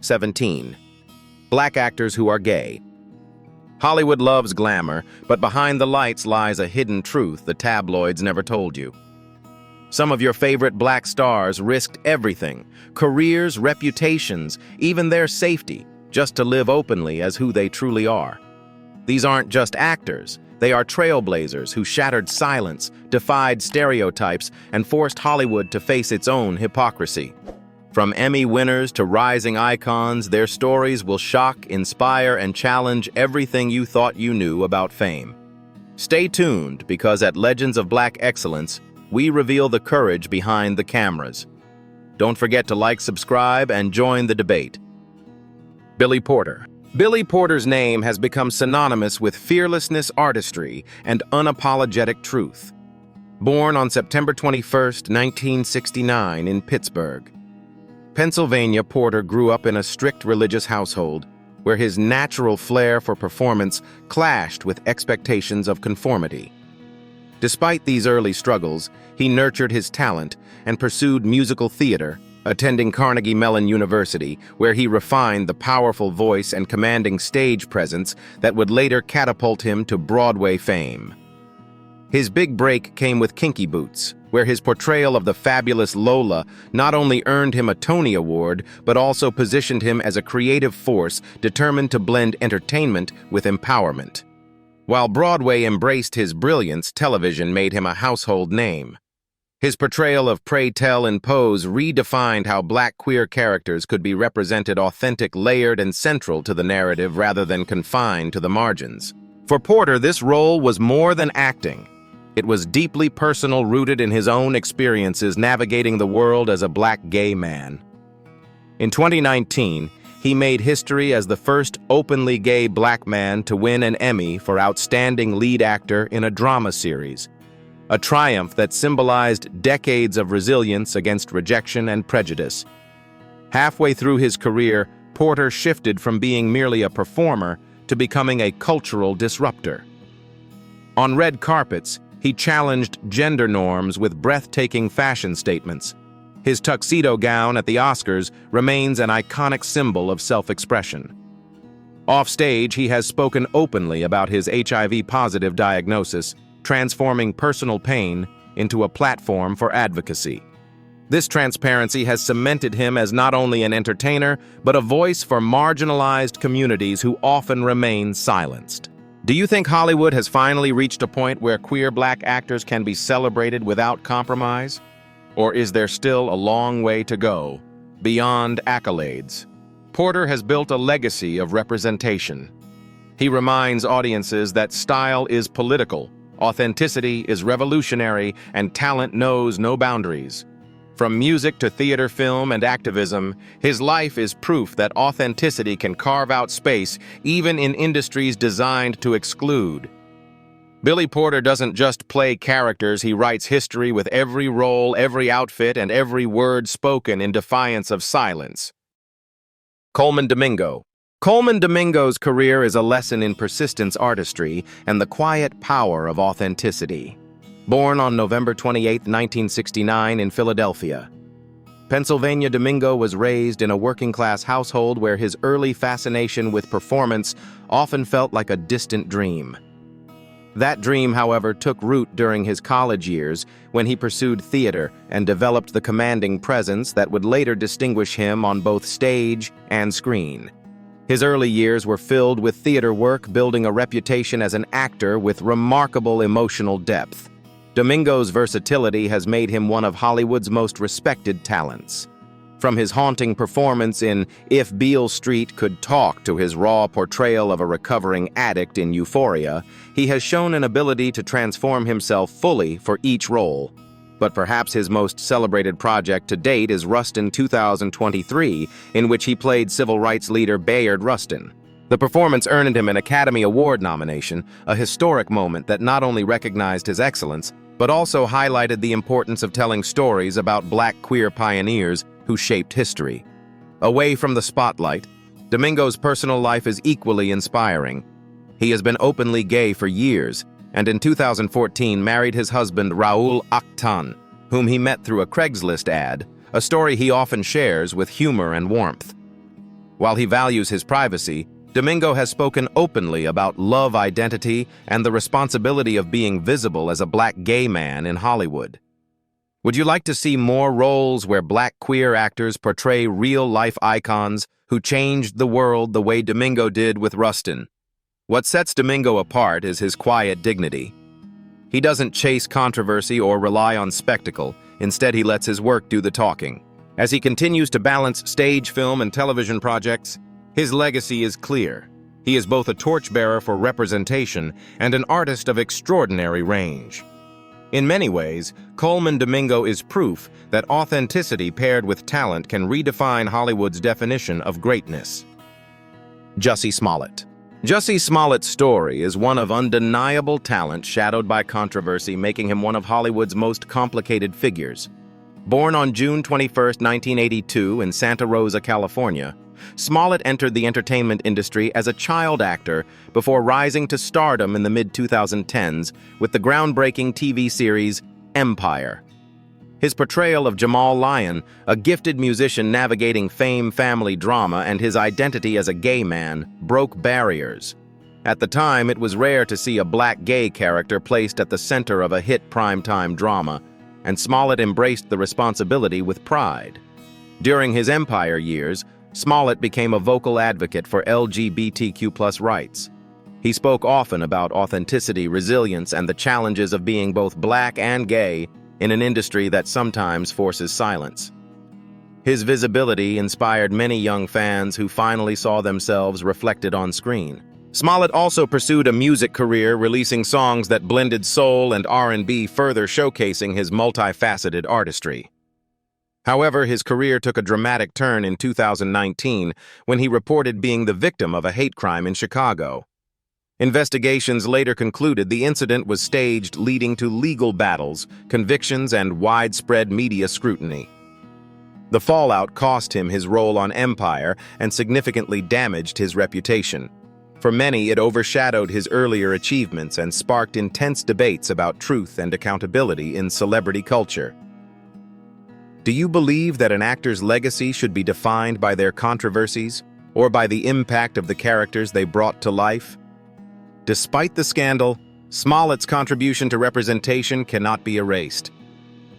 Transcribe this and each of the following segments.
17. Black actors who are gay. Hollywood loves glamour, but behind the lights lies a hidden truth the tabloids never told you. Some of your favorite black stars risked everything, careers, reputations, even their safety, just to live openly as who they truly are. These aren't just actors, they are trailblazers who shattered silence, defied stereotypes, and forced Hollywood to face its own hypocrisy. From Emmy winners to rising icons, their stories will shock, inspire, and challenge everything you thought you knew about fame. Stay tuned, because at Legends of Black Excellence, we reveal the courage behind the cameras. Don't forget to like, subscribe, and join the debate. Billy Porter. Billy Porter's name has become synonymous with fearlessness, artistry, and unapologetic truth. Born on September 21, 1969 in Pittsburgh, Pennsylvania, Porter grew up in a strict religious household where his natural flair for performance clashed with expectations of conformity. Despite these early struggles, he nurtured his talent and pursued musical theater, attending Carnegie Mellon University, where he refined the powerful voice and commanding stage presence that would later catapult him to Broadway fame. His big break came with Kinky Boots, where his portrayal of the fabulous Lola not only earned him a Tony Award, but also positioned him as a creative force determined to blend entertainment with empowerment. While Broadway embraced his brilliance, television made him a household name. His portrayal of Pray Tell and Pose redefined how black queer characters could be represented authentic, layered, and central to the narrative rather than confined to the margins. For Porter, this role was more than acting. It was deeply personal, rooted in his own experiences navigating the world as a black gay man. In 2019, he made history as the first openly gay black man to win an Emmy for Outstanding Lead Actor in a Drama Series, a triumph that symbolized decades of resilience against rejection and prejudice. Halfway through his career, Porter shifted from being merely a performer to becoming a cultural disruptor. On red carpets, he challenged gender norms with breathtaking fashion statements. His tuxedo gown at the Oscars remains an iconic symbol of self-expression. Offstage, he has spoken openly about his HIV-positive diagnosis, transforming personal pain into a platform for advocacy. This transparency has cemented him as not only an entertainer, but a voice for marginalized communities who often remain silenced. Do you think Hollywood has finally reached a point where queer black actors can be celebrated without compromise? Or is there still a long way to go, beyond accolades? Porter has built a legacy of representation. He reminds audiences that style is political, authenticity is revolutionary, and talent knows no boundaries. From music to theater, film, and activism, his life is proof that authenticity can carve out space even in industries designed to exclude. Billy Porter doesn't just play characters, he writes history with every role, every outfit, and every word spoken in defiance of silence. Colman Domingo. Colman Domingo's career is a lesson in persistence, artistry, and the quiet power of authenticity. Born on November 28, 1969 in Philadelphia, Pennsylvania, Domingo was raised in a working-class household where his early fascination with performance often felt like a distant dream. That dream, however, took root during his college years when he pursued theater and developed the commanding presence that would later distinguish him on both stage and screen. His early years were filled with theater work, building a reputation as an actor with remarkable emotional depth. Domingo's versatility has made him one of Hollywood's most respected talents. From his haunting performance in If Beale Street Could Talk to his raw portrayal of a recovering addict in Euphoria, he has shown an ability to transform himself fully for each role. But perhaps his most celebrated project to date is Rustin 2023, in which he played civil rights leader Bayard Rustin. The performance earned him an Academy Award nomination, a historic moment that not only recognized his excellence, but also highlighted the importance of telling stories about black queer pioneers who shaped history. Away from the spotlight, Domingo's personal life is equally inspiring. He has been openly gay for years, and in 2014 married his husband Raoul Akhtan, whom he met through a Craigslist ad, a story he often shares with humor and warmth. While he values his privacy, Domingo has spoken openly about love identity and the responsibility of being visible as a black gay man in Hollywood. Would you like to see more roles where black queer actors portray real-life icons who changed the world the way Domingo did with Rustin? What sets Domingo apart is his quiet dignity. He doesn't chase controversy or rely on spectacle. Instead, he lets his work do the talking. As he continues to balance stage, film, and television projects, his legacy is clear. He is both a torchbearer for representation and an artist of extraordinary range. In many ways, Colman Domingo is proof that authenticity paired with talent can redefine Hollywood's definition of greatness. Jussie Smollett. Jussie Smollett's story is one of undeniable talent shadowed by controversy, making him one of Hollywood's most complicated figures. Born on June 21, 1982 in Santa Rosa, California, Smollett entered the entertainment industry as a child actor before rising to stardom in the mid-2010s with the groundbreaking TV series Empire. His portrayal of Jamal Lyon, a gifted musician navigating fame, family drama, and his identity as a gay man, broke barriers. At the time, it was rare to see a black gay character placed at the center of a hit primetime drama, and Smollett embraced the responsibility with pride. During his Empire years, Smollett became a vocal advocate for LGBTQ+ rights. He spoke often about authenticity, resilience, and the challenges of being both black and gay in an industry that sometimes forces silence. His visibility inspired many young fans who finally saw themselves reflected on screen. Smollett also pursued a music career, releasing songs that blended soul and R&B, further showcasing his multifaceted artistry. However, his career took a dramatic turn in 2019 when he reported being the victim of a hate crime in Chicago. Investigations later concluded the incident was staged, leading to legal battles, convictions, and widespread media scrutiny. The fallout cost him his role on Empire and significantly damaged his reputation. For many, it overshadowed his earlier achievements and sparked intense debates about truth and accountability in celebrity culture. Do you believe that an actor's legacy should be defined by their controversies or by the impact of the characters they brought to life? Despite the scandal, Smollett's contribution to representation cannot be erased.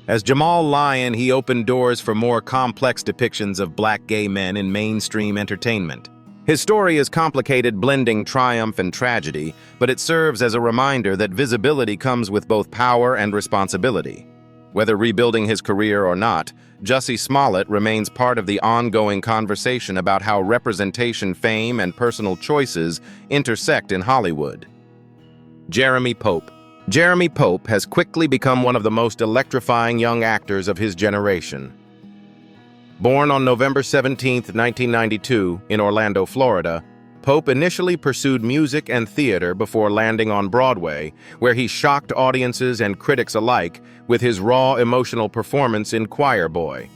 As Jamal Lyon, he opened doors for more complex depictions of black gay men in mainstream entertainment. His story is complicated, blending triumph and tragedy, but it serves as a reminder that visibility comes with both power and responsibility. Whether rebuilding his career or not, Jussie Smollett remains part of the ongoing conversation about how representation, fame, and personal choices intersect in Hollywood. Jeremy Pope. Jeremy Pope has quickly become one of the most electrifying young actors of his generation. Born on November 17, 1992, in Orlando, Florida, Pope initially pursued music and theater before landing on Broadway, where he shocked audiences and critics alike with his raw emotional performance in Choir Boy.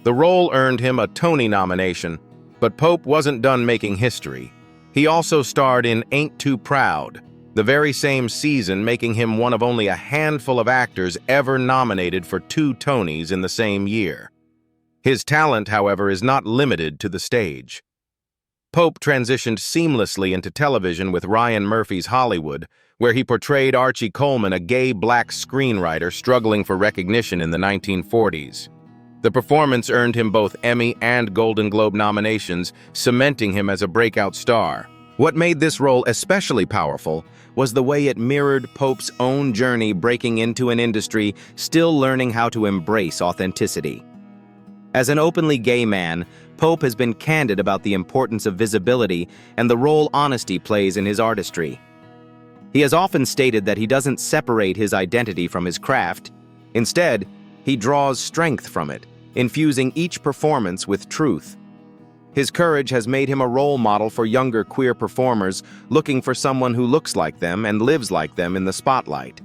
The role earned him a Tony nomination, but Pope wasn't done making history. He also starred in Ain't Too Proud, the very same season, making him one of only a handful of actors ever nominated for 2 Tonys in the same year. His talent, however, is not limited to the stage. Pope transitioned seamlessly into television with Ryan Murphy's Hollywood, where he portrayed Archie Coleman, a gay black screenwriter struggling for recognition in the 1940s. The performance earned him both Emmy and Golden Globe nominations, cementing him as a breakout star. What made this role especially powerful was the way it mirrored Pope's own journey breaking into an industry still learning how to embrace authenticity. As an openly gay man, Pope has been candid about the importance of visibility and the role honesty plays in his artistry. He has often stated that he doesn't separate his identity from his craft. Instead, he draws strength from it, infusing each performance with truth. His courage has made him a role model for younger queer performers looking for someone who looks like them and lives like them in the spotlight.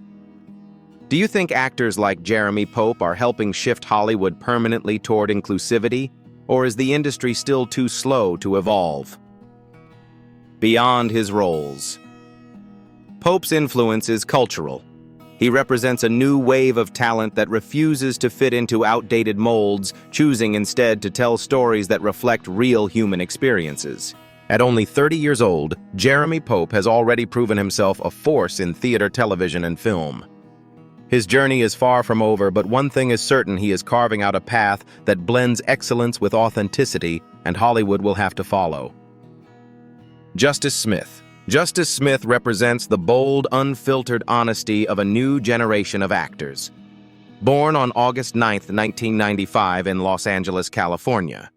Do you think actors like Jeremy Pope are helping shift Hollywood permanently toward inclusivity, or is the industry still too slow to evolve? Beyond his roles. Pope's influence is cultural. He represents a new wave of talent that refuses to fit into outdated molds, choosing instead to tell stories that reflect real human experiences. At only 30 years old, Jeremy Pope has already proven himself a force in theater, television, and film. His journey is far from over, but one thing is certain: he is carving out a path that blends excellence with authenticity, and Hollywood will have to follow. Justice Smith. Justice Smith represents the bold, unfiltered honesty of a new generation of actors. Born on August 9, 1995 in Los Angeles, California,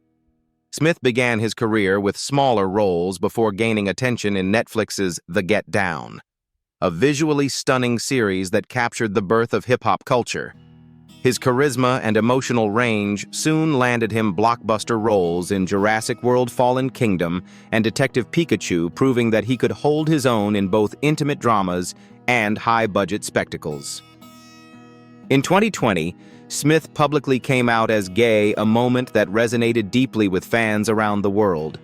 Smith began his career with smaller roles before gaining attention in Netflix's The Get Down, a visually stunning series that captured the birth of hip-hop culture. His charisma and emotional range soon landed him blockbuster roles in Jurassic World: Fallen Kingdom and Detective Pikachu, proving that he could hold his own in both intimate dramas and high-budget spectacles. In 2020, Smith publicly came out as gay, a moment that resonated deeply with fans around the world.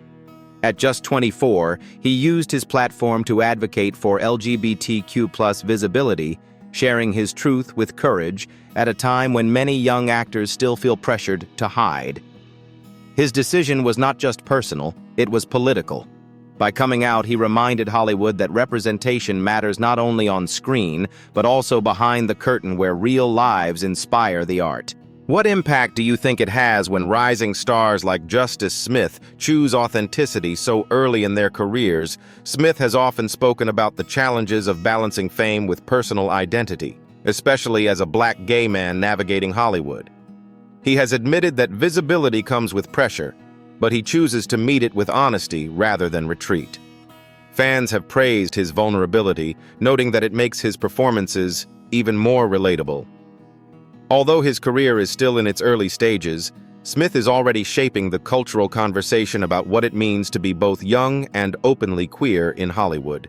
At just 24, he used his platform to advocate for LGBTQ+ visibility, sharing his truth with courage at a time when many young actors still feel pressured to hide. His decision was not just personal, it was political. By coming out, he reminded Hollywood that representation matters not only on screen, but also behind the curtain where real lives inspire the art. What impact do you think it has when rising stars like Justice Smith choose authenticity so early in their careers? Smith has often spoken about the challenges of balancing fame with personal identity, especially as a black gay man navigating Hollywood. He has admitted that visibility comes with pressure, but he chooses to meet it with honesty rather than retreat. Fans have praised his vulnerability, noting that it makes his performances even more relatable. Although his career is still in its early stages, Smith is already shaping the cultural conversation about what it means to be both young and openly queer in Hollywood.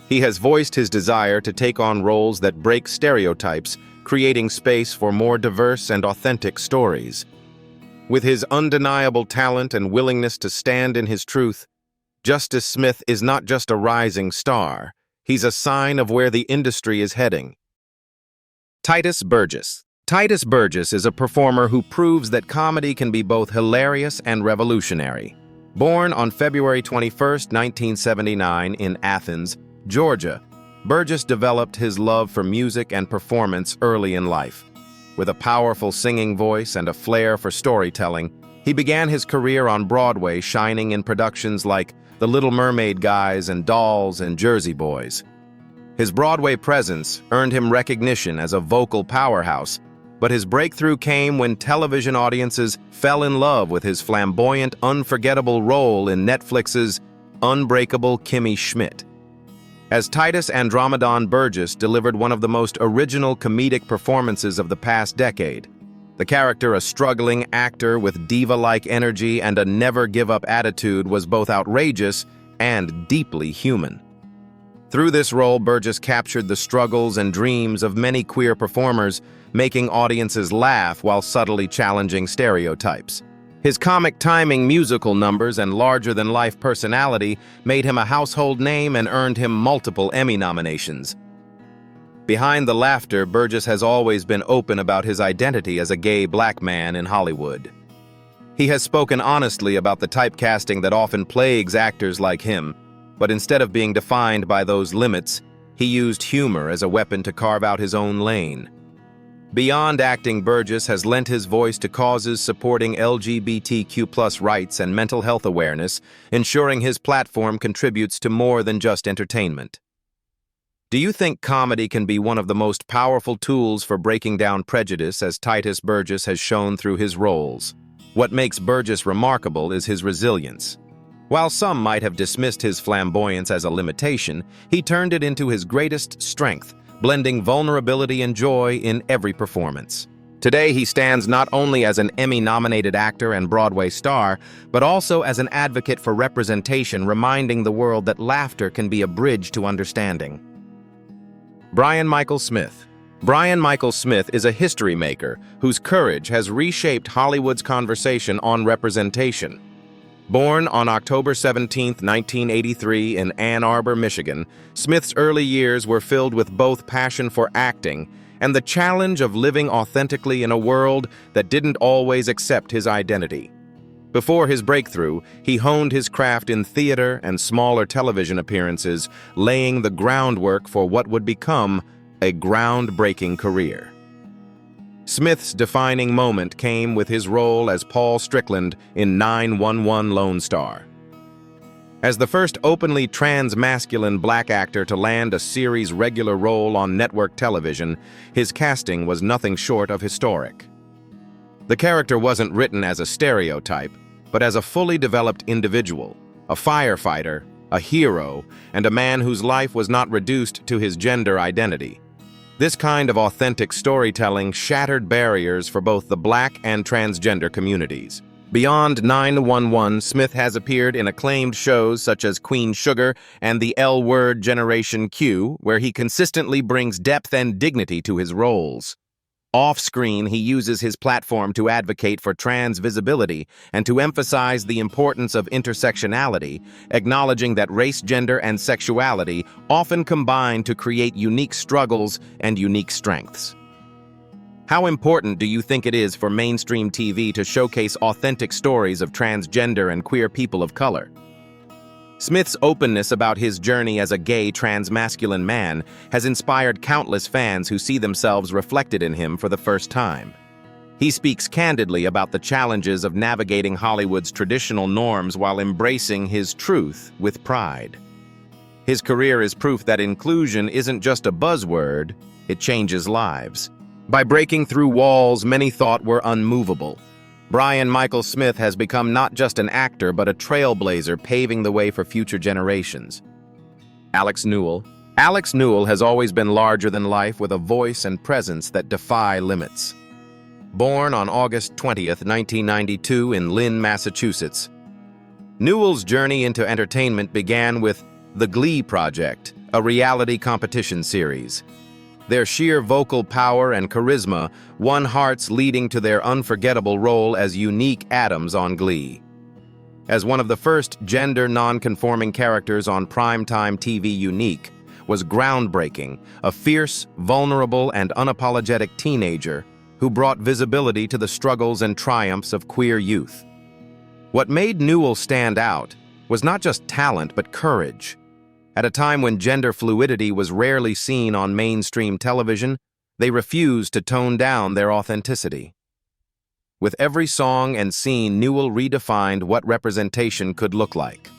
He has voiced his desire to take on roles that break stereotypes, creating space for more diverse and authentic stories. With his undeniable talent and willingness to stand in his truth, Justice Smith is not just a rising star, he's a sign of where the industry is heading. Tituss Burgess. Tituss Burgess is a performer who proves that comedy can be both hilarious and revolutionary. Born on February 21, 1979 in Athens, Georgia, Burgess developed his love for music and performance early in life. With a powerful singing voice and a flair for storytelling, he began his career on Broadway, shining in productions like The Little Mermaid Guys and Dolls and Jersey Boys. His Broadway presence earned him recognition as a vocal powerhouse, but his breakthrough came when television audiences fell in love with his flamboyant, unforgettable role in Netflix's Unbreakable Kimmy Schmidt. As Tituss Andromedon Burgess delivered one of the most original comedic performances of the past decade. The character, a struggling actor with diva-like energy and a never-give-up attitude, was both outrageous and deeply human. Through this role, Burgess captured the struggles and dreams of many queer performers, making audiences laugh while subtly challenging stereotypes. His comic timing, musical numbers, and larger-than-life personality made him a household name and earned him multiple Emmy nominations. Behind the laughter, Burgess has always been open about his identity as a gay black man in Hollywood. He has spoken honestly about the typecasting that often plagues actors like him, but instead of being defined by those limits, he used humor as a weapon to carve out his own lane. Beyond acting, Burgess has lent his voice to causes supporting LGBTQ+ rights and mental health awareness, ensuring his platform contributes to more than just entertainment. Do you think comedy can be one of the most powerful tools for breaking down prejudice, as Tituss Burgess has shown through his roles? What makes Burgess remarkable is his resilience. While some might have dismissed his flamboyance as a limitation, he turned it into his greatest strength, blending vulnerability and joy in every performance. Today, he stands not only as an Emmy-nominated actor and Broadway star, but also as an advocate for representation, reminding the world that laughter can be a bridge to understanding. Brian Michael Smith. Brian Michael Smith is a history maker whose courage has reshaped Hollywood's conversation on representation. Born on October 17, 1983 in Ann Arbor, Michigan, Smith's early years were filled with both passion for acting and the challenge of living authentically in a world that didn't always accept his identity. Before his breakthrough, he honed his craft in theater and smaller television appearances, laying the groundwork for what would become a groundbreaking career. Smith's defining moment came with his role as Paul Strickland in 911 Lone Star. As the first openly trans-masculine black actor to land a series regular role on network television, his casting was nothing short of historic. The character wasn't written as a stereotype, but as a fully developed individual, a firefighter, a hero, and a man whose life was not reduced to his gender identity. This kind of authentic storytelling shattered barriers for both the black and transgender communities. Beyond 911, Smith has appeared in acclaimed shows such as Queen Sugar and the L Word Generation Q, where he consistently brings depth and dignity to his roles. Off-screen, he uses his platform to advocate for trans visibility and to emphasize the importance of intersectionality, acknowledging that race, gender, and sexuality often combine to create unique struggles and unique strengths. How important do you think it is for mainstream TV to showcase authentic stories of transgender and queer people of color? Smith's openness about his journey as a gay transmasculine man has inspired countless fans who see themselves reflected in him for the first time. He speaks candidly about the challenges of navigating Hollywood's traditional norms while embracing his truth with pride. His career is proof that inclusion isn't just a buzzword, it changes lives. By breaking through walls many thought were unmovable, Brian Michael Smith has become not just an actor but a trailblazer, paving the way for future generations. Alex Newell. Alex Newell has always been larger than life with a voice and presence that defy limits. Born on August 20th, 1992 in Lynn, Massachusetts, Newell's journey into entertainment began with The Glee Project, a reality competition series. Their sheer vocal power and charisma won hearts, leading to their unforgettable role as unique Adams on Glee. As one of the first gender non-conforming characters on primetime TV, Unique was groundbreaking, a fierce, vulnerable, and unapologetic teenager who brought visibility to the struggles and triumphs of queer youth. What made Newell stand out was not just talent but courage. At a time when gender fluidity was rarely seen on mainstream television, they refused to tone down their authenticity. With every song and scene, Newell redefined what representation could look like.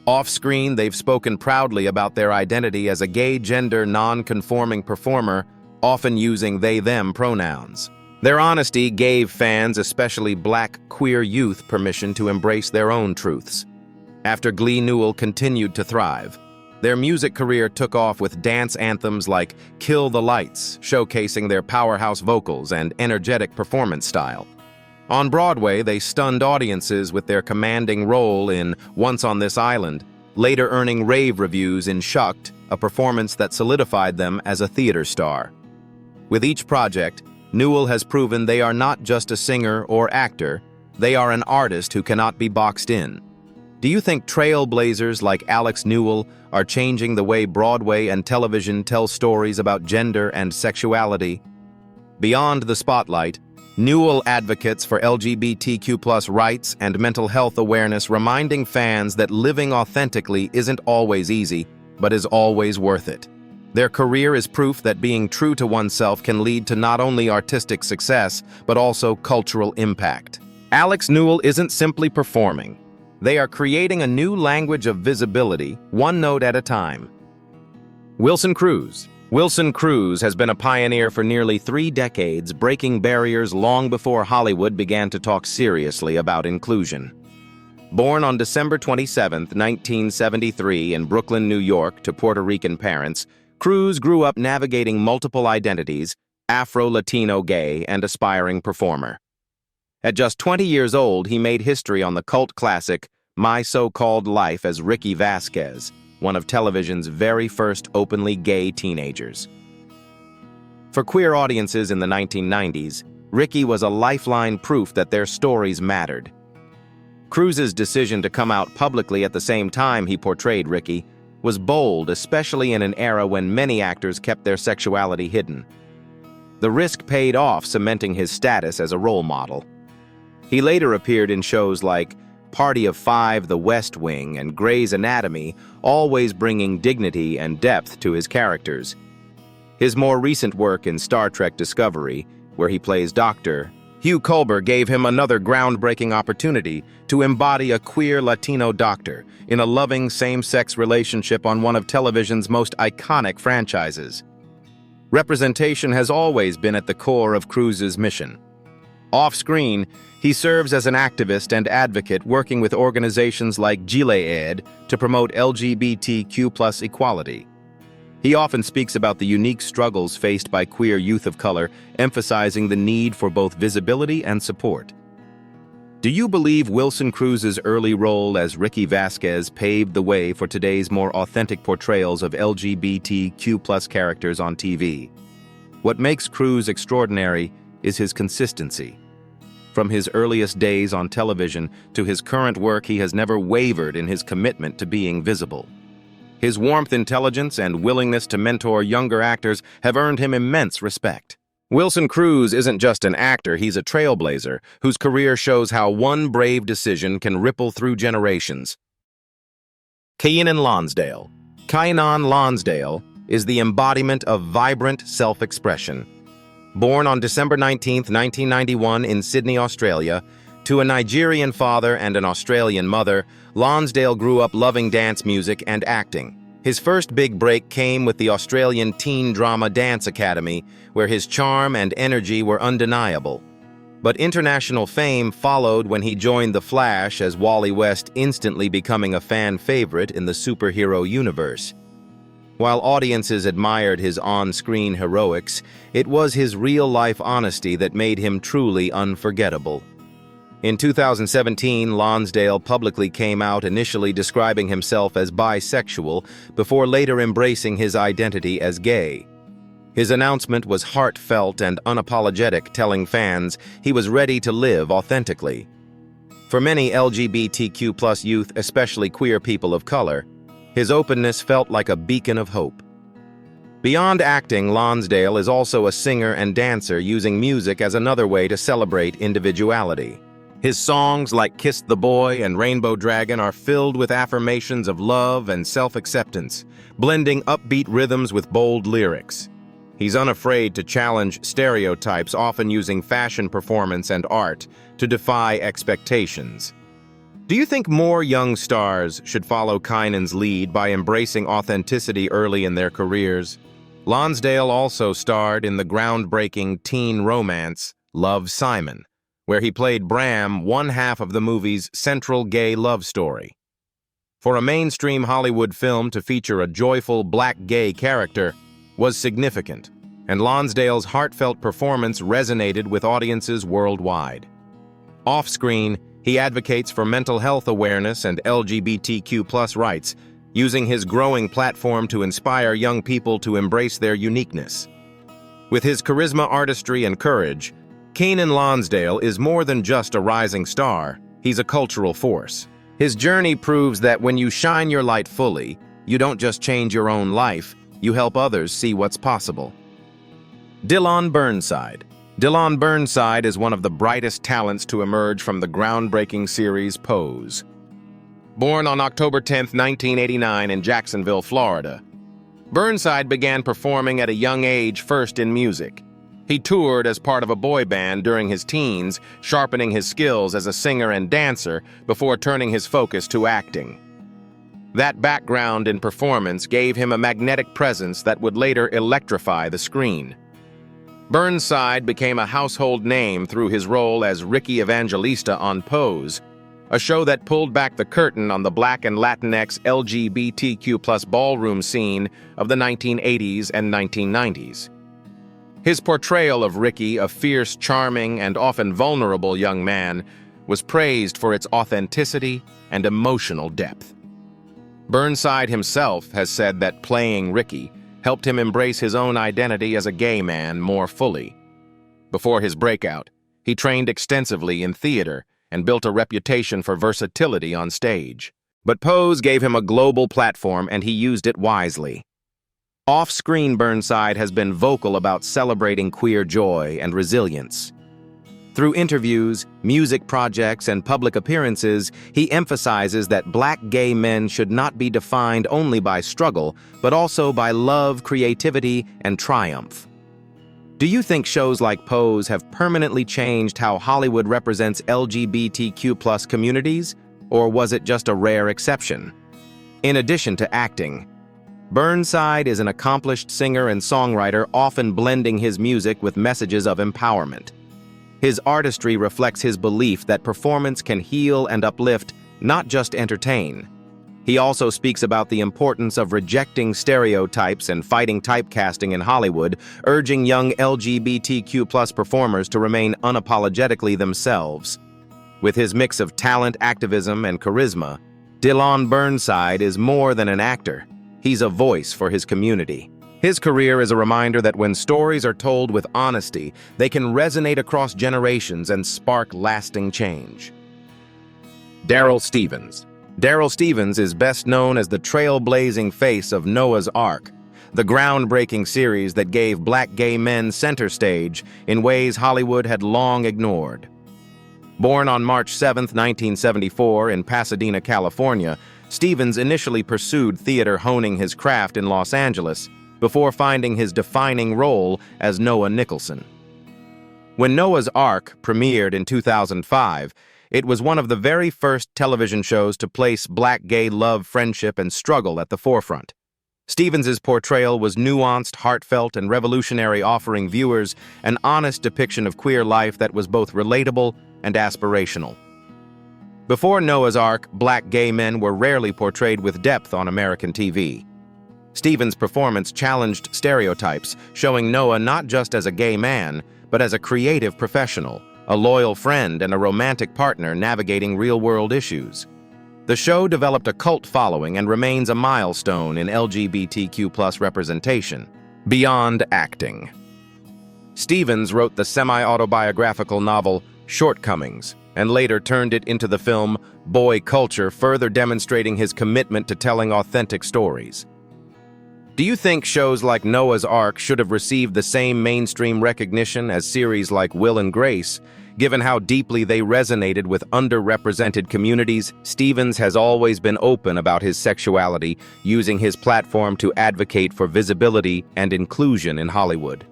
Off-screen, they've spoken proudly about their identity as a gay gender non-conforming performer, often using they-them pronouns. Their honesty gave fans, especially black queer youth, permission to embrace their own truths. After Glee, Newell continued to thrive. Their music career took off with dance anthems like Kill the Lights, showcasing their powerhouse vocals and energetic performance style. On Broadway, they stunned audiences with their commanding role in Once on This Island, later earning rave reviews in Shucked, a performance that solidified them as a theater star. With each project, Newell has proven they are not just a singer or actor, they are an artist who cannot be boxed in. Do you think trailblazers like Alex Newell are changing the way Broadway and television tell stories about gender and sexuality? Beyond the spotlight, Newell advocates for LGBTQ+ rights and mental health awareness, reminding fans that living authentically isn't always easy, but is always worth it. Their career is proof that being true to oneself can lead to not only artistic success, but also cultural impact. Alex Newell isn't simply performing. They are creating a new language of visibility, one note at a time. Wilson Cruz. Wilson Cruz has been a pioneer for nearly 3 decades, breaking barriers long before Hollywood began to talk seriously about inclusion. Born on December 27, 1973 in Brooklyn, New York, to Puerto Rican parents, Cruz grew up navigating multiple identities, Afro-Latino, gay, and aspiring performer. At just 20 years old, he made history on the cult classic My So-Called Life as Ricky Vasquez, one of television's very first openly gay teenagers. For queer audiences in the 1990s, Ricky was a lifeline, proof that their stories mattered. Cruise's decision to come out publicly at the same time he portrayed Ricky was bold, especially in an era when many actors kept their sexuality hidden. The risk paid off, cementing his status as a role model. He later appeared in shows like Party of Five, The West Wing, and Grey's Anatomy, always bringing dignity and depth to his characters. His more recent work in Star Trek Discovery, where he plays Dr. Hugh Culber, gave him another groundbreaking opportunity to embody a queer Latino doctor in a loving same-sex relationship on one of television's most iconic franchises. Representation has always been at the core of Cruise's mission. Off-screen, he serves as an activist and advocate working with organizations like Gilead to promote LGBTQ+ equality. He often speaks about the unique struggles faced by queer youth of color, emphasizing the need for both visibility and support. Do you believe Wilson Cruz's early role as Ricky Vasquez paved the way for today's more authentic portrayals of LGBTQ+ characters on TV? What makes Cruz extraordinary is his consistency. From his earliest days on television to his current work, he has never wavered in his commitment to being visible. His warmth, intelligence, and willingness to mentor younger actors have earned him immense respect. Wilson Cruz isn't just an actor, he's a trailblazer whose career shows how one brave decision can ripple through generations. Keenan Lonsdale. Keenan Lonsdale is the embodiment of vibrant self-expression. Born on December 19, 1991 in Sydney, Australia, to a Nigerian father and an Australian mother, Lonsdale grew up loving dance music and acting. His first big break came with the Australian Teen Drama Dance Academy, where his charm and energy were undeniable. But international fame followed when he joined The Flash as Wally West, instantly becoming a fan favorite in the superhero universe. While audiences admired his on-screen heroics, it was his real-life honesty that made him truly unforgettable. In 2017, Lonsdale publicly came out, initially describing himself as bisexual, before later embracing his identity as gay. His announcement was heartfelt and unapologetic, telling fans he was ready to live authentically. For many LGBTQ+ youth, especially queer people of color, his openness felt like a beacon of hope. Beyond acting, Lonsdale is also a singer and dancer, using music as another way to celebrate individuality. His songs like Kiss the Boy and Rainbow Dragon are filled with affirmations of love and self-acceptance, blending upbeat rhythms with bold lyrics. He's unafraid to challenge stereotypes, often using fashion, performance, and art to defy expectations. Do you think more young stars should follow Keenan's lead by embracing authenticity early in their careers? Lonsdale also starred in the groundbreaking teen romance Love, Simon, where he played Bram, one half of the movie's central gay love story. For a mainstream Hollywood film to feature a joyful black gay character was significant, and Lonsdale's heartfelt performance resonated with audiences worldwide. Off-screen, he advocates for mental health awareness and LGBTQ+ rights, using his growing platform to inspire young people to embrace their uniqueness. With his charisma, artistry, and courage, Keenan Lonsdale is more than just a rising star, he's a cultural force. His journey proves that when you shine your light fully, you don't just change your own life, you help others see what's possible. Dylan Burnside. Dylan Burnside is one of the brightest talents to emerge from the groundbreaking series Pose. Born on October 10, 1989 in Jacksonville, Florida, Burnside began performing at a young age, first in music. He toured as part of a boy band during his teens, sharpening his skills as a singer and dancer before turning his focus to acting. That background in performance gave him a magnetic presence that would later electrify the screen. Burnside became a household name through his role as Ricky Evangelista on Pose, a show that pulled back the curtain on the Black and Latinx LGBTQ+ ballroom scene of the 1980s and 1990s. His portrayal of Ricky, a fierce, charming, and often vulnerable young man, was praised for its authenticity and emotional depth. Burnside himself has said that playing Ricky helped him embrace his own identity as a gay man more fully. Before his breakout, he trained extensively in theater, and built a reputation for versatility on stage. But Pose gave him a global platform, and he used it wisely. Off-screen, Burnside has been vocal about celebrating queer joy and resilience. Through interviews, music projects, and public appearances, he emphasizes that Black gay men should not be defined only by struggle, but also by love, creativity, and triumph. Do you think shows like Pose have permanently changed how Hollywood represents LGBTQ+ communities, or was it just a rare exception? In addition to acting, Burnside is an accomplished singer and songwriter, often blending his music with messages of empowerment. His artistry reflects his belief that performance can heal and uplift, not just entertain. He also speaks about the importance of rejecting stereotypes and fighting typecasting in Hollywood, urging young LGBTQ+ performers to remain unapologetically themselves. With his mix of talent, activism, and charisma, Dylan Burnside is more than an actor. He's a voice for his community. His career is a reminder that when stories are told with honesty, they can resonate across generations and spark lasting change. Daryl Stevens. Daryl Stevens is best known as the trailblazing face of Noah's Ark, the groundbreaking series that gave Black gay men center stage in ways Hollywood had long ignored. Born on March 7, 1974, in Pasadena, California, Stevens initially pursued theater, honing his craft in Los Angeles, before finding his defining role as Noah Nicholson. When Noah's Ark premiered in 2005, it was one of the very first television shows to place Black gay love, friendship, and struggle at the forefront. Stevens's portrayal was nuanced, heartfelt, and revolutionary, offering viewers an honest depiction of queer life that was both relatable and aspirational. Before Noah's Ark, Black gay men were rarely portrayed with depth on American TV. Stevens' performance challenged stereotypes, showing Noah not just as a gay man, but as a creative professional, a loyal friend, and a romantic partner navigating real-world issues. The show developed a cult following and remains a milestone in LGBTQ+ representation. Beyond acting. Stevens wrote the semi-autobiographical novel Shortcomings, and later turned it into the film Boy Culture, further demonstrating his commitment to telling authentic stories. Do you think shows like Noah's Ark should have received the same mainstream recognition as series like Will and Grace, given how deeply they resonated with underrepresented communities? Stevens has always been open about his sexuality, using his platform to advocate for visibility and inclusion in Hollywood.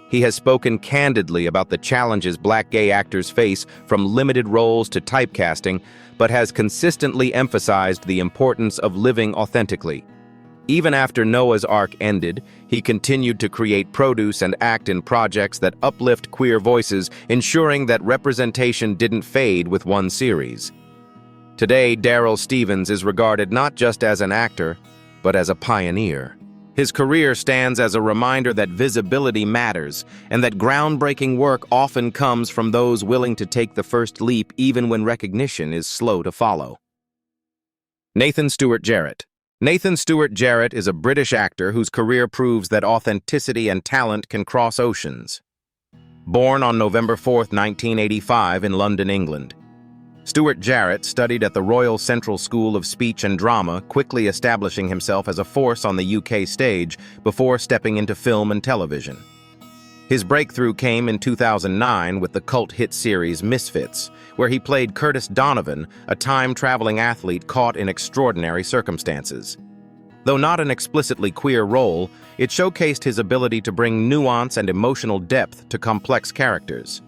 He has spoken candidly about the challenges Black gay actors face, from limited roles to typecasting, but has consistently emphasized the importance of living authentically. Even after Noah's Ark ended, he continued to create, produce, and act in projects that uplift queer voices, ensuring that representation didn't fade with one series. Today, Daryl Stevens is regarded not just as an actor, but as a pioneer. His career stands as a reminder that visibility matters, and that groundbreaking work often comes from those willing to take the first leap even when recognition is slow to follow. Nathan Stewart Jarrett. Nathan Stewart Jarrett is a British actor whose career proves that authenticity and talent can cross oceans. Born on November 4, 1985, in London, England, Stewart Jarrett studied at the Royal Central School of Speech and Drama, quickly establishing himself as a force on the UK stage before stepping into film and television. His breakthrough came in 2009 with the cult hit series Misfits, where he played Curtis Donovan, a time-traveling athlete caught in extraordinary circumstances. Though not an explicitly queer role, it showcased his ability to bring nuance and emotional depth to complex characters.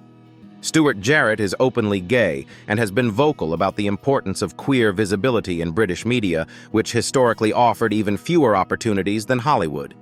Stewart Jarrett is openly gay and has been vocal about the importance of queer visibility in British media, which historically offered even fewer opportunities than Hollywood.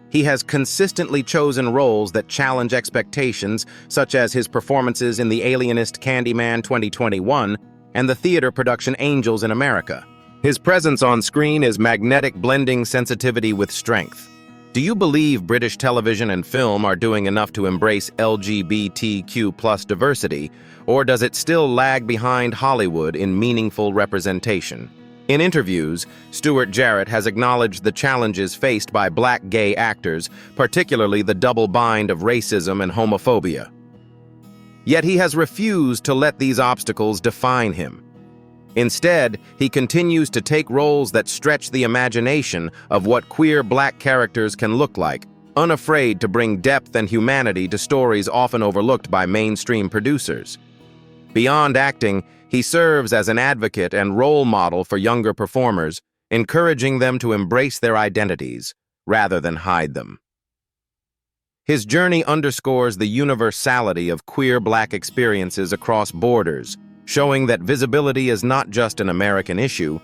He has consistently chosen roles that challenge expectations, such as his performances in the alienist Candyman 2021 and the theater production Angels in America. His presence on screen is magnetic, blending sensitivity with strength. Do you believe British television and film are doing enough to embrace LGBTQ+ diversity, or does it still lag behind Hollywood in meaningful representation? In interviews, Stewart Jarrett has acknowledged the challenges faced by Black gay actors, particularly the double bind of racism and homophobia. Yet he has refused to let these obstacles define him. Instead, he continues to take roles that stretch the imagination of what queer Black characters can look like, unafraid to bring depth and humanity to stories often overlooked by mainstream producers. Beyond acting, he serves as an advocate and role model for younger performers, encouraging them to embrace their identities rather than hide them. His journey underscores the universality of queer Black experiences across borders, showing that visibility is not just an American issue,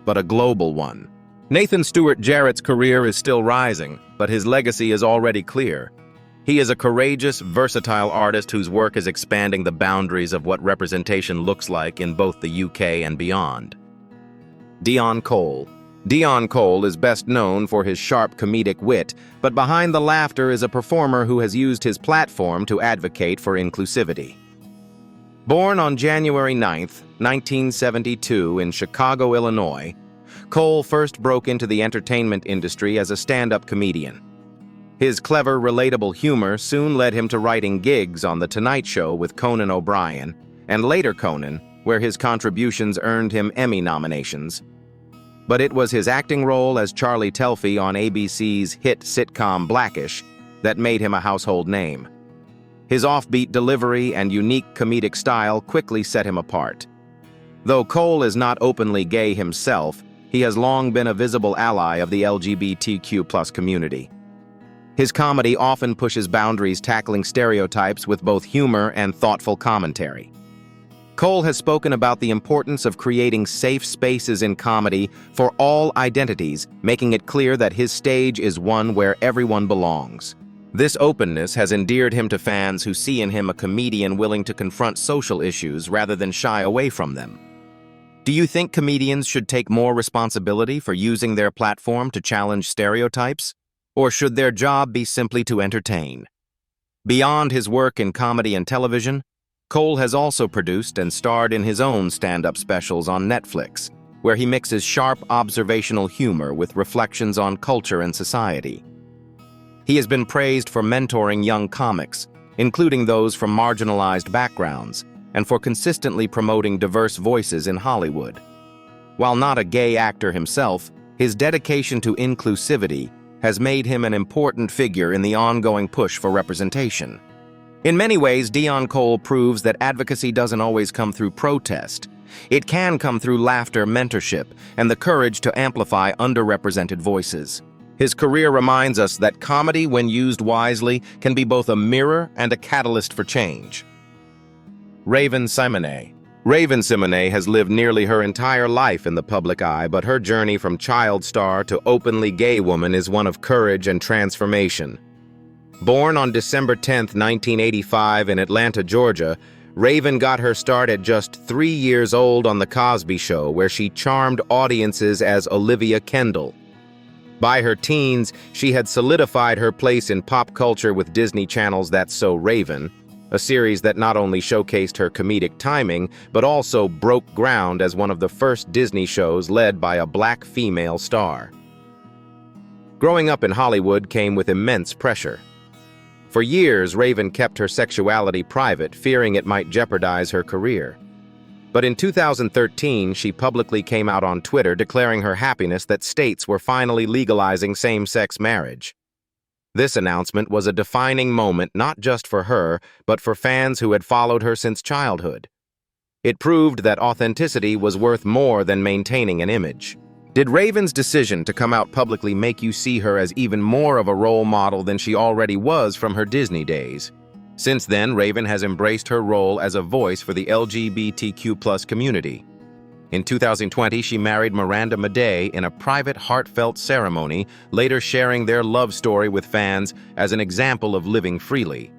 but a global one. Nathan Stewart Jarrett's career is still rising, but his legacy is already clear. He is a courageous, versatile artist whose work is expanding the boundaries of what representation looks like in both the UK and beyond. Deon Cole. Deon Cole is best known for his sharp comedic wit, but behind the laughter is a performer who has used his platform to advocate for inclusivity. Born on January 9, 1972 in Chicago, Illinois, Cole first broke into the entertainment industry as a stand-up comedian. His clever, relatable humor soon led him to writing gigs on The Tonight Show with Conan O'Brien, and later Conan, where his contributions earned him Emmy nominations. But it was his acting role as Charlie Telfie on ABC's hit sitcom Blackish that made him a household name. His offbeat delivery and unique comedic style quickly set him apart. Though Cole is not openly gay himself, he has long been a visible ally of the LGBTQ+ community. His comedy often pushes boundaries, tackling stereotypes with both humor and thoughtful commentary. Cole has spoken about the importance of creating safe spaces in comedy for all identities, making it clear that his stage is one where everyone belongs. This openness has endeared him to fans who see in him a comedian willing to confront social issues rather than shy away from them. Do you think comedians should take more responsibility for using their platform to challenge stereotypes? Or should their job be simply to entertain? Beyond his work in comedy and television, Cole has also produced and starred in his own stand-up specials on Netflix, where he mixes sharp observational humor with reflections on culture and society. He has been praised for mentoring young comics, including those from marginalized backgrounds, and for consistently promoting diverse voices in Hollywood. While not a gay actor himself, his dedication to inclusivity has made him an important figure in the ongoing push for representation. In many ways, Deon Cole proves that advocacy doesn't always come through protest. It can come through laughter, mentorship, and the courage to amplify underrepresented voices. His career reminds us that comedy, when used wisely, can be both a mirror and a catalyst for change. Raven-Symoné. Raven-Symoné has lived nearly her entire life in the public eye, but her journey from child star to openly gay woman is one of courage and transformation. Born on December 10, 1985 in Atlanta, Georgia, Raven got her start at just 3 years old on The Cosby Show, where she charmed audiences as Olivia Kendall. By her teens, she had solidified her place in pop culture with Disney Channel's That's So Raven, a series that not only showcased her comedic timing, but also broke ground as one of the first Disney shows led by a Black female star. Growing up in Hollywood came with immense pressure. For years, Raven kept her sexuality private, fearing it might jeopardize her career. But in 2013, she publicly came out on Twitter declaring her happiness that states were finally legalizing same-sex marriage. This announcement was a defining moment not just for her, but for fans who had followed her since childhood. It proved that authenticity was worth more than maintaining an image. Did Raven's decision to come out publicly make you see her as even more of a role model than she already was from her Disney days? Since then, Raven has embraced her role as a voice for the LGBTQ+ community. In 2020, she married Miranda Madej in a private, heartfelt ceremony, later sharing their love story with fans as an example of living freely.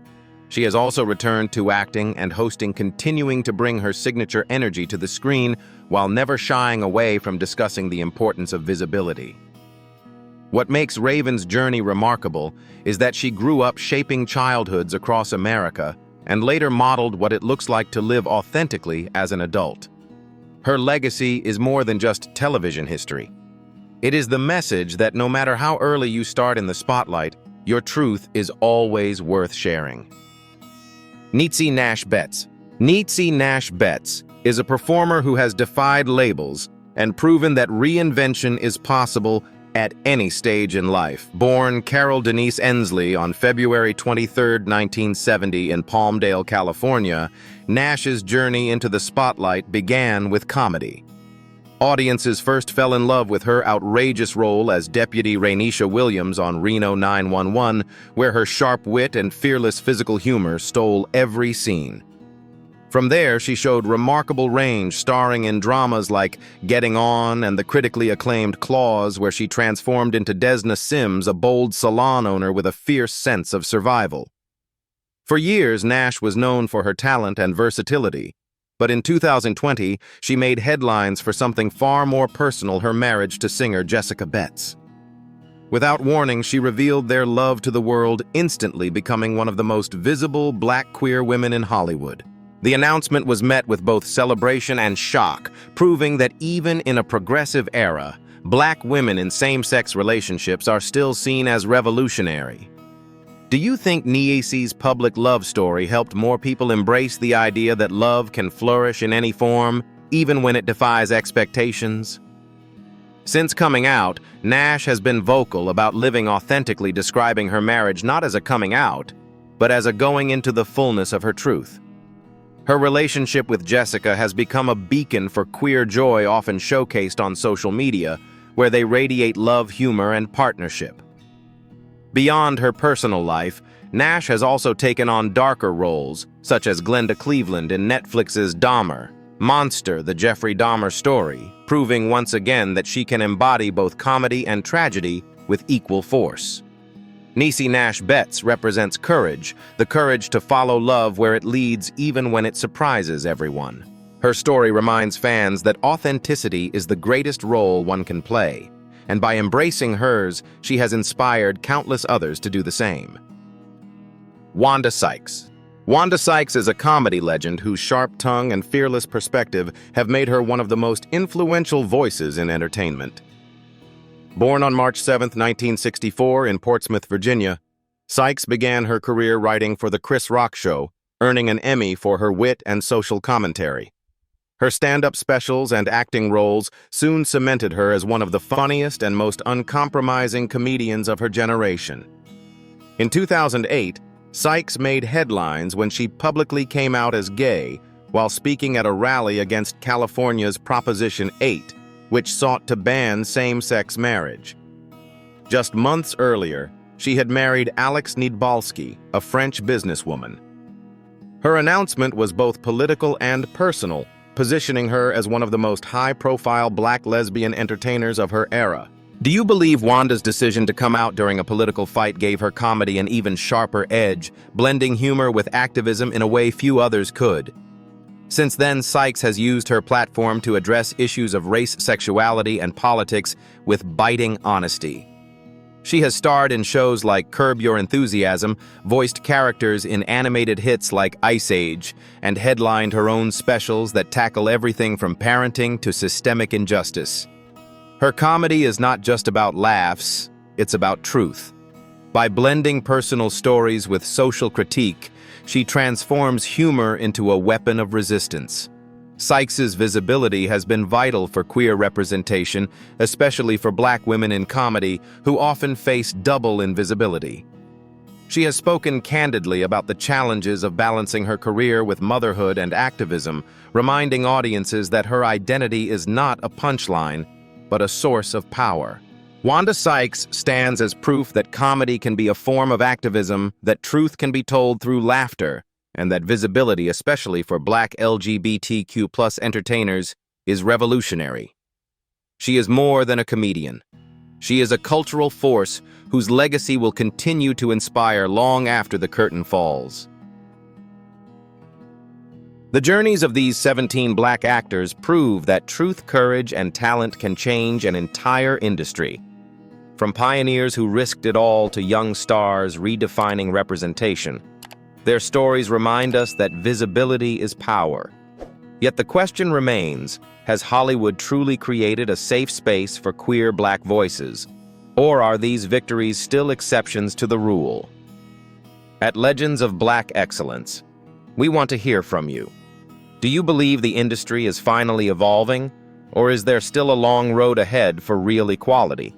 She has also returned to acting and hosting, continuing to bring her signature energy to the screen while never shying away from discussing the importance of visibility. What makes Raven's journey remarkable is that she grew up shaping childhoods across America and later modeled what it looks like to live authentically as an adult. Her legacy is more than just television history. It is the message that no matter how early you start in the spotlight, your truth is always worth sharing. Nietzsche Nash Betts. Nietzsche Nash Betts is a performer who has defied labels and proven that reinvention is possible at any stage in life. Born Carol Denise Ensley on February 23, 1970 in Palmdale, California, Nash's journey into the spotlight began with comedy. Audiences first fell in love with her outrageous role as Deputy Rainisha Williams on Reno 911, where her sharp wit and fearless physical humor stole every scene. From there, she showed remarkable range, starring in dramas like Getting On and the critically acclaimed Claws, where she transformed into Desna Sims, a bold salon owner with a fierce sense of survival. For years, Nash was known for her talent and versatility, but in 2020, she made headlines for something far more personal: her marriage to singer Jessica Betts. Without warning, she revealed their love to the world, instantly becoming one of the most visible Black queer women in Hollywood. The announcement was met with both celebration and shock, proving that even in a progressive era, Black women in same-sex relationships are still seen as revolutionary. Do you think Nietzsche's public love story helped more people embrace the idea that love can flourish in any form, even when it defies expectations? Since coming out, Nash has been vocal about living authentically, describing her marriage not as a coming out, but as a going into the fullness of her truth. Her relationship with Jessica has become a beacon for queer joy, often showcased on social media, where they radiate love, humor, and partnership. Beyond her personal life, Nash has also taken on darker roles, such as Glenda Cleveland in Netflix's Dahmer, Monster: The Jeffrey Dahmer Story, proving once again that she can embody both comedy and tragedy with equal force. Nietzsche Nash Betts represents courage, the courage to follow love where it leads even when it surprises everyone. Her story reminds fans that authenticity is the greatest role one can play, and by embracing hers, she has inspired countless others to do the same. Wanda Sykes. Wanda Sykes is a comedy legend whose sharp tongue and fearless perspective have made her one of the most influential voices in entertainment. Born on March 7, 1964 in Portsmouth, Virginia, Sykes began her career writing for The Chris Rock Show, earning an Emmy for her wit and social commentary. Her stand-up specials and acting roles soon cemented her as one of the funniest and most uncompromising comedians of her generation. In 2008, Sykes made headlines when she publicly came out as gay while speaking at a rally against California's Proposition 8, which sought to ban same-sex marriage. Just months earlier, she had married Alex Nidbalski, a French businesswoman. Her announcement was both political and personal, positioning her as one of the most high-profile Black lesbian entertainers of her era. Do you believe Wanda's decision to come out during a political fight gave her comedy an even sharper edge, blending humor with activism in a way few others could? Since then, Sykes has used her platform to address issues of race, sexuality, and politics with biting honesty. She has starred in shows like Curb Your Enthusiasm, voiced characters in animated hits like Ice Age, and headlined her own specials that tackle everything from parenting to systemic injustice. Her comedy is not just about laughs, it's about truth. By blending personal stories with social critique, she transforms humor into a weapon of resistance. Sykes's visibility has been vital for queer representation, especially for Black women in comedy who often face double invisibility. She has spoken candidly about the challenges of balancing her career with motherhood and activism, reminding audiences that her identity is not a punchline, but a source of power. Wanda Sykes stands as proof that comedy can be a form of activism, that truth can be told through laughter, and that visibility, especially for Black LGBTQ+ entertainers, is revolutionary. She is more than a comedian. She is a cultural force whose legacy will continue to inspire long after the curtain falls. The journeys of these 17 Black actors prove that truth, courage, and talent can change an entire industry. From pioneers who risked it all to young stars redefining representation, their stories remind us that visibility is power. Yet the question remains, has Hollywood truly created a safe space for queer Black voices? Or are these victories still exceptions to the rule? At Legends of Black Excellence, We want to hear from you. Do you believe the industry is finally evolving, or is there still a long road ahead for real equality?